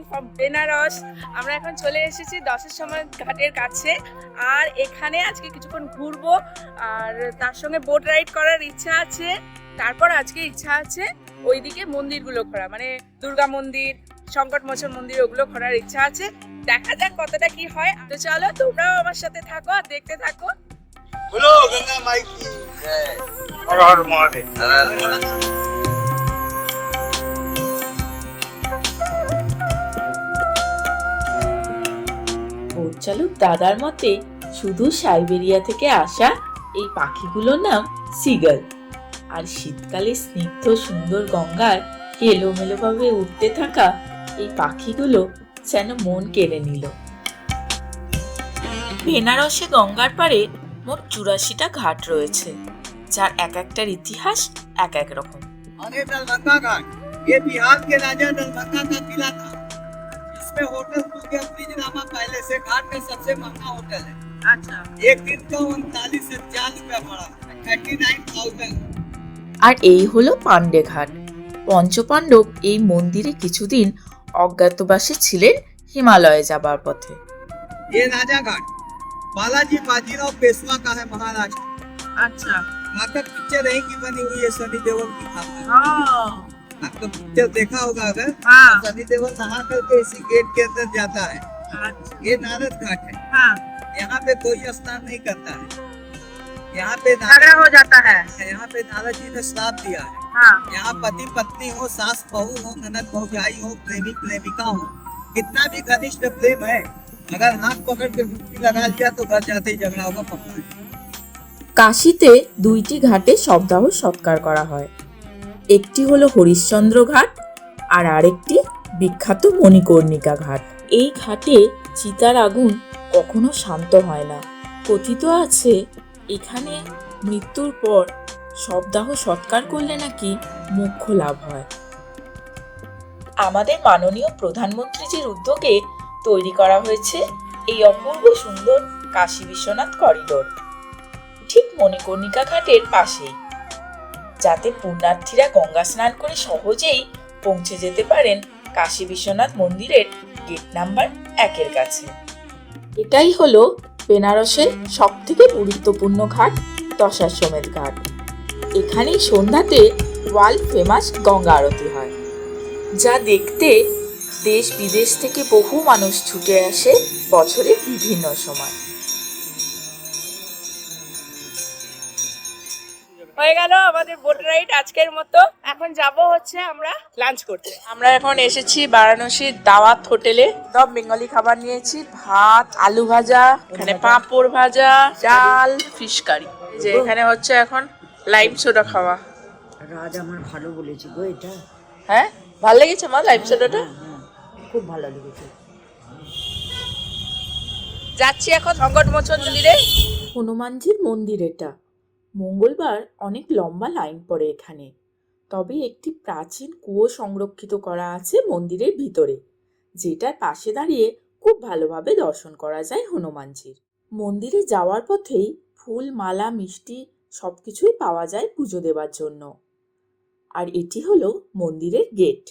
From Benaras. আমরা এখন চলে এসেছি দশাশ্রমেধ ঘাটের কাছে, আর এখানে আজকে কিছুক্ষণ ঘুরবো, আর তার সঙ্গে বোট রাইড করার ইচ্ছা আছে। তারপর আজকে ইচ্ছা আছে ওইদিকে মন্দিরগুলো ঘোরা, মানে দুর্গা মন্দির, সংকটমোচন মন্দির, ওগুলো ঘোরার ইচ্ছা আছে। দেখা যাক কতটা কি হয়। তো চলো তোমরাও আমার সাথে থাকো আর দেখতে থাকো। बोलो गंगा माई की जय। हर हर महादेव। বোট চালক দাদার মতে শুধু সাইবেরিয়া থেকে আসা এই পাখিগুলোর নাম সিগাল। আর শীতকালে স্নিগ্ধ সুন্দর গঙ্গার এলোমেলোভাবে উঠতে থাকা এই পাখিগুলো যেন মন কেড়ে নিল। বেনারসে গঙ্গার পাড়ে মোট 84টা ঘাট রয়েছে, যার এক একটার ইতিহাস এক এক রকম। अरे दलभंगा घाट ये बिहार के राजा दलभंगा का किला था। इसमें होटल सूर्या ब्रिजनामा पहले से घाट में सबसे महंगा होटल है। আচ্ছা, एक दिन का 39,000 रुपया पड़ा, 39,000। আর এই হলো পান্ডে ঘাট। পঞ্চপাণ্ডব এই মন্দিরে কিছুদিন অজ্ঞাতবাসে ছিলেন হিমালয়ে যাবার পথে। ये राजा घाट बालाजी बाजीराव पेशवा का है, महाराष्ट्र। আচ্ছা। आपका पिक्चर है की बनी हुई है सनी देओल की खाना। हाँ आपका पिक्चर देखा होगा अगर, हाँ सनी देओल नहा करके इसी गेट के अंदर जाता है। अच्छा, ये नारद घाट है। हाँ यहाँ पे कोई स्नान नहीं करता है। यहाँ पे झगड़ा हो जाता है। यहाँ पे नारद जी ने श्राप दिया है। हाँ यहाँ पति पत्नी हो, सास बहू हो, ननद भौजाई हो, प्रेमी प्रेमिका हो, कितना भी घनिष्ठ प्रेम है, अगर हाथ पकड़ के डुबकी लगा लिया तो घर जाते ही झगड़ा होगा पक्का। কাশীতে দুইটি ঘাটে শবদাহ সৎকার করা হয়। একটি হলো হরিশ্চন্দ্র ঘাট, আর আরেকটি বিখ্যাত মণিকর্ণিকা ঘাট। এই ঘাটে চিতার আগুন কখনো শান্ত হয় না। কথিত আছে এখানে মৃত্যুর পর শবদাহ সৎকার করলে নাকি মোক্ষ লাভ হয়। আমাদের মাননীয় প্রধানমন্ত্রীজির উদ্যোগে তৈরি করা হয়েছে এই অপূর্ব সুন্দর কাশী বিশ্বনাথ করিডোর, ঠিক মণিকর্ণিকা ঘাটের পাশেই, যাতে পুণ্যার্থীরা গঙ্গা স্নান করে সহজেই পৌঁছে যেতে পারেন কাশী বিশ্বনাথ মন্দিরের গেট নাম্বার 1 কাছে। এটাই হলো বেনারসের সব থেকে গুরুত্বপূর্ণ ঘাট, দশাশ্বমেধ ঘাট। এখানেই সন্ধ্যাতে ওয়ার্ল্ড ফেমাস গঙ্গা আরতি হয়, যা দেখতে দেশ বিদেশ থেকে বহু মানুষ ছুটে আসে বছরের বিভিন্ন সময়। হয়ে গেল আমাদের বোট রাইড আজকের মতো। এখন যাব হচ্ছে আমরা লাঞ্চ করতে। আমরা এখন এসেছি বারাণসীর দাওয়াত হোটেলে। সব বেঙ্গলি খাবার নিয়েছি, ভাত, আলু ভাজা, এখানে পাঁপড় ভাজা, ডাল, ফিশ কারি। যে এখানে হচ্ছে এখন লাইম সোডা খাওয়া। রাজ আমার ভালো বলেছি গো, এটা হ্যাঁ ভালো লেগেছে মা লাইম সোডাটা? খুব ভালো লেগেছে। যাচ্ছি এখন সংকটমোচন মন্দিরে। হনুমানজির মন্দির এটা। মঙ্গলবার অনেক লম্বা লাইন পড়ে এখানে। তবে একটি প্রাচীন কুয়ো সংরক্ষিত করা আছে মন্দিরের ভিতরে, যেটার পাশে দাঁড়িয়ে খুব ভালোভাবে দর্শন করা যায় হনুমানজির। মন্দিরে যাওয়ার পথেই ফুল, মালা, মিষ্টি সবকিছুই পাওয়া যায় পুজো দেওয়ার জন্য। আর এটি হলো মন্দিরের গেট।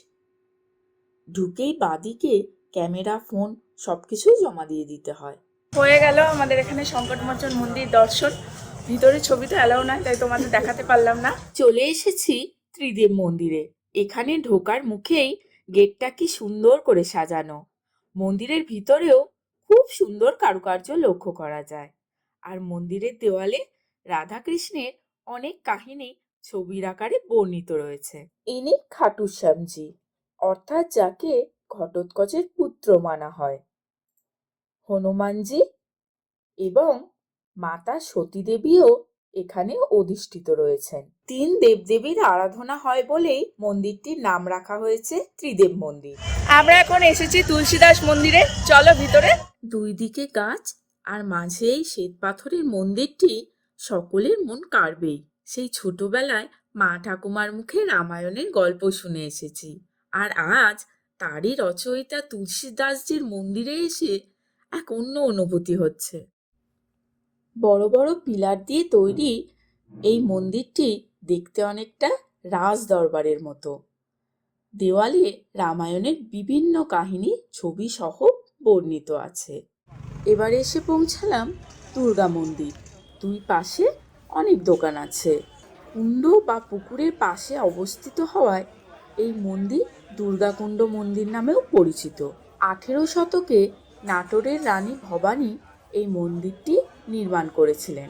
ঢুকেই বাঁদিকে ক্যামেরা, ফোন সবকিছুই জমা দিয়ে দিতে হয়। হয়ে গেল আমাদের এখানে সংকটমোচন মন্দির দর্শন। ভিতরে ছবি তো অ্যালাউ নাই, তাই তোমাদের দেখাতে পারলাম না। চলে এসেছি ত্রিদেব মন্দিরে। এখানে ঢোকার মুখেই গেটটা কি সুন্দর করে সাজানো। মন্দিরের ভিতরেও খুব সুন্দর কারুকার্য লক্ষ্য করা যায়। আর মন্দিরের দেওয়ালে রাধাকৃষ্ণের অনেক কাহিনী ছবির আকারে বর্ণিত রয়েছে। ইনি খাটুশ্যামজি, অর্থাৎ যাকে ঘটোৎকচের পুত্র মানা হয়। হনুমানজি এবং মাতা সতী দেবীও এখানে অধিষ্ঠিত রয়েছেন। 3 দেবদেবীর আরাধনা হয় বলেই মন্দিরটির নাম রাখা হয়েছে ত্রিদেব মন্দির। আমরা এখন এসেছি তুলসীদাস মন্দিরে, চলো ভিতরে। দুই দিকে গাছ আর মাঝে এই শ্বেত পাথরের মন্দিরটি সকলের মন কাড়বেই। সেই ছোটবেলায় মা ঠাকুমার মুখে রামায়ণের গল্প শুনে এসেছি, আর আজ তারই রচয়িতা তুলসীদাসজির মন্দিরে এসে এক অন্য অনুভূতি হচ্ছে। বড় বড় পিলার দিয়ে তৈরি এই মন্দিরটি দেখতে অনেকটা রাজ দরবারের মতো। দেওয়ালে রামায়ণের বিভিন্ন কাহিনী ছবি সহ বর্ণিত আছে। এবার এসে পৌঁছালাম দুর্গা মন্দির। দুই পাশে অনেক দোকান আছে। কুণ্ড বা পুকুরের পাশে অবস্থিত হওয়ায় এই মন্দির দুর্গাকুণ্ড মন্দির নামেও পরিচিত। 18 শতকে নাটোরের রানী ভবানী এই মন্দিরটি নির্মাণ করেছিলেন।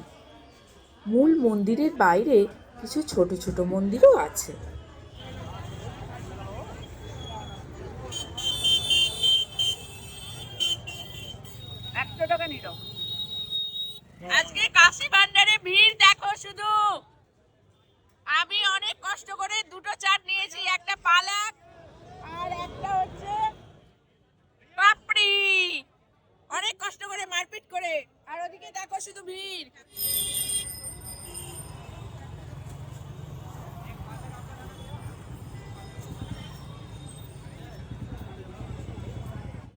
মূল মন্দিরের বাইরে কিছু ছোট ছোট মন্দিরও আছে। আজকে কাশি ভান্ডারে ভিড় দেখো শুধু। আমি অনেক কষ্ট করে দুটো চাট নিয়েছি, একটা পালাক আর একটা হচ্ছে পাপড়ি, অনেক কষ্ট করে মারপিট করে। আর ওদিকে দেখো শুধু ভিড়।